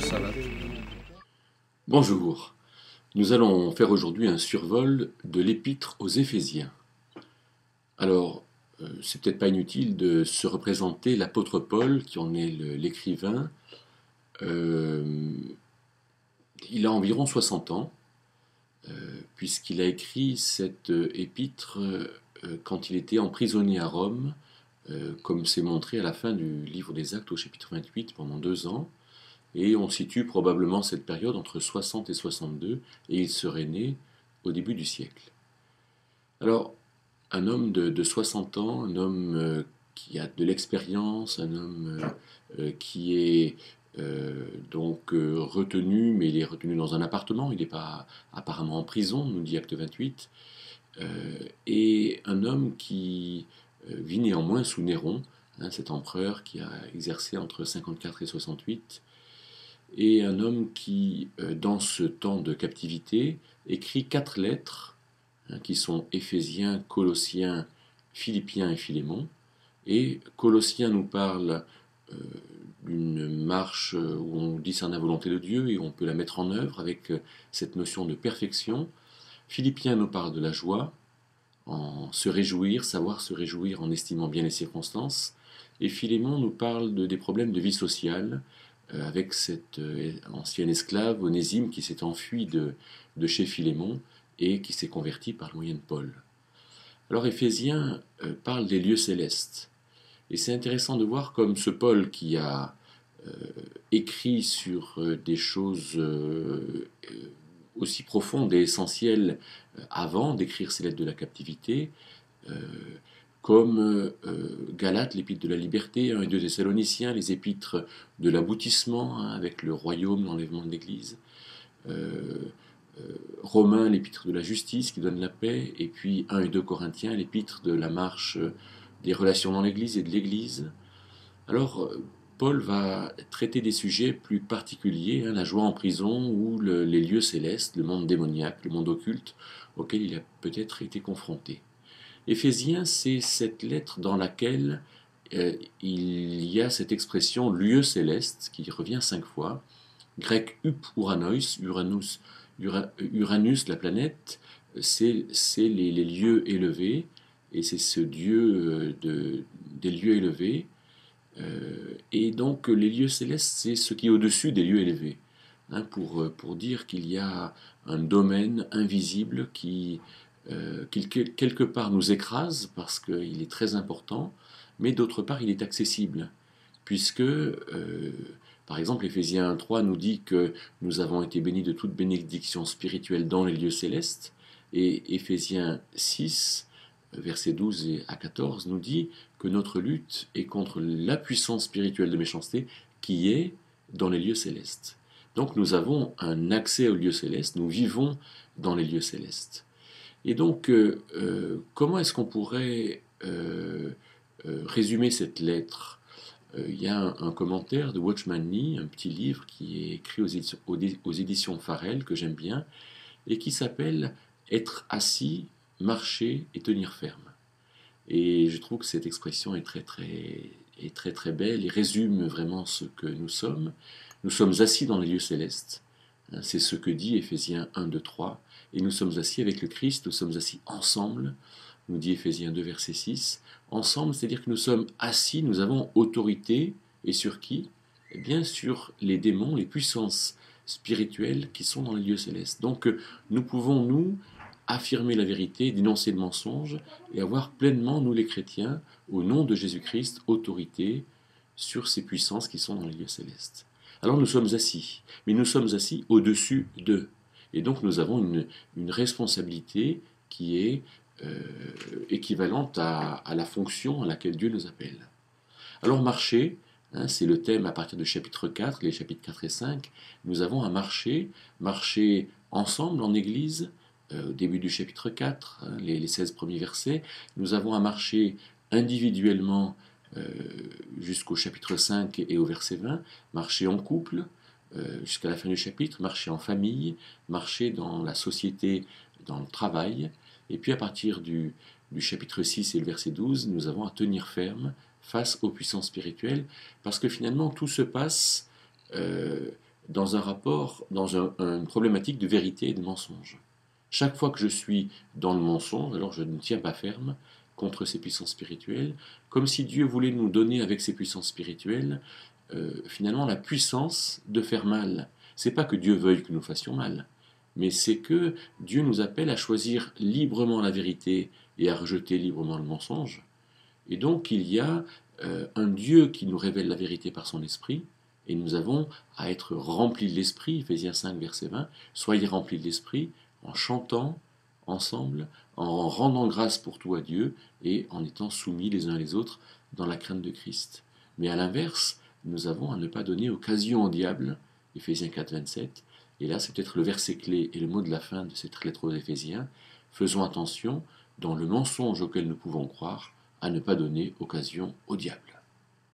Ça va. Bonjour, nous allons faire aujourd'hui un survol de l'épître aux Éphésiens. Alors, c'est peut-être pas inutile de se représenter l'apôtre Paul, qui en est l'écrivain. Euh, il a environ 60 ans, puisqu'il a écrit cette épître quand il était emprisonné à Rome, comme c'est montré à la fin du livre des Actes au chapitre 28 pendant 2 ans. Et on situe probablement cette période entre 60 et 62, et il serait né au début du siècle. Alors, un homme de 60 ans, un homme qui a de l'expérience, un homme qui est retenu, mais il est retenu dans un appartement, il n'est pas apparemment en prison, nous dit Acte 28, et un homme qui vit néanmoins sous Néron, cet empereur qui a exercé entre 54 et 68, et un homme qui, dans ce temps de captivité, écrit 4 lettres, qui sont Éphésiens, Colossiens, Philippiens et Philémon. Et Colossiens nous parle euh, d'une marche où on discerne la volonté de Dieu et on peut la mettre en œuvre avec cette notion de perfection. Philippiens nous parle de la joie, en se réjouir, savoir se réjouir en estimant bien les circonstances. Et Philémon nous parle des problèmes de vie sociale, avec cette ancienne esclave, Onésime, qui s'est enfuie de chez Philémon et qui s'est convertie par le moyen de Paul. Alors Éphésiens parle des lieux célestes. Et c'est intéressant de voir comme ce Paul qui a euh, écrit sur des choses aussi profondes et essentielles avant d'écrire ses lettres de la captivité, euh, comme Galates, l'épître de la liberté, 1 et 2 Thessaloniciens, les épîtres de l'aboutissement, avec le royaume, l'enlèvement de l'Église, euh, Romains, l'épître de la justice qui donne la paix, et puis 1 et 2 Corinthiens, l'épître de la marche des relations dans l'Église et de l'Église. Alors, Paul va traiter des sujets plus particuliers, la joie en prison ou les lieux célestes, le monde démoniaque, le monde occulte, auquel il a peut-être été confronté. Éphésiens, c'est cette lettre dans laquelle il y a cette expression lieu céleste qui revient 5 fois, grec upuranois, Uranus, la planète, c'est les lieux élevés, et c'est ce dieu des lieux élevés. Et donc les lieux célestes, c'est ce qui est au-dessus des lieux élevés, pour dire qu'il y a un domaine invisible qui quelque part nous écrase parce qu'il est très important, mais d'autre part il est accessible, puisque par exemple Éphésiens 1,3 nous dit que nous avons été bénis de toute bénédiction spirituelle dans les lieux célestes, et Éphésiens 6, versets 12 à 14 nous dit que notre lutte est contre la puissance spirituelle de méchanceté qui est dans les lieux célestes. Donc nous avons un accès aux lieux célestes, nous vivons dans les lieux célestes. Et donc, comment est-ce qu'on pourrait résumer cette lettre? Il y a un commentaire de Watchman Nee, un petit livre qui est écrit aux éditions Farel, que j'aime bien, et qui s'appelle Être assis, marcher et tenir ferme. Et je trouve que cette expression est très belle et résume vraiment ce que nous sommes. Nous sommes assis dans les lieux célestes. C'est ce que dit Éphésiens 1, 2, 3. Et nous sommes assis avec le Christ, nous sommes assis ensemble, nous dit Éphésiens 2, verset 6. Ensemble, c'est-à-dire que nous sommes assis, nous avons autorité, et sur qui? Eh bien, sur les démons, les puissances spirituelles qui sont dans les lieux célestes. Donc, nous pouvons, nous, affirmer la vérité, dénoncer le mensonge, et avoir pleinement, nous les chrétiens, au nom de Jésus-Christ, autorité sur ces puissances qui sont dans les lieux célestes. Alors nous sommes assis, mais nous sommes assis au-dessus d'eux. Et donc nous avons une responsabilité qui est équivalente à la fonction à laquelle Dieu nous appelle. Alors marcher, c'est le thème à partir du chapitre 4, les chapitres 4 et 5. Nous avons à marcher ensemble en Église, au début du chapitre 4, les 16 premiers versets. Nous avons à marcher individuellement euh, jusqu'au chapitre 5 et au verset 20, marcher en couple jusqu'à la fin du chapitre, marcher en famille, marcher dans la société, dans le travail. Et puis à partir du chapitre 6 et le verset 12, nous avons à tenir ferme face aux puissances spirituelles, parce que finalement tout se passe dans un rapport, une problématique de vérité et de mensonge. Chaque fois que je suis dans le mensonge, alors je ne tiens pas ferme contre ces puissances spirituelles, comme si Dieu voulait nous donner avec ces puissances spirituelles finalement la puissance de faire mal. C'est pas que Dieu veuille que nous fassions mal, mais c'est que Dieu nous appelle à choisir librement la vérité et à rejeter librement le mensonge. Et donc il y a un Dieu qui nous révèle la vérité par son esprit, et nous avons à être remplis de l'esprit, Ephésiens 5, verset 20, soyez remplis de l'esprit en chantant ensemble, en rendant grâce pour tout à Dieu et en étant soumis les uns les autres dans la crainte de Christ. Mais à l'inverse, nous avons à ne pas donner occasion au diable, Ephésiens 4, 27, et là c'est peut-être le verset clé et le mot de la fin de cette lettre aux Éphésiens, faisons attention, dans le mensonge auquel nous pouvons croire, à ne pas donner occasion au diable.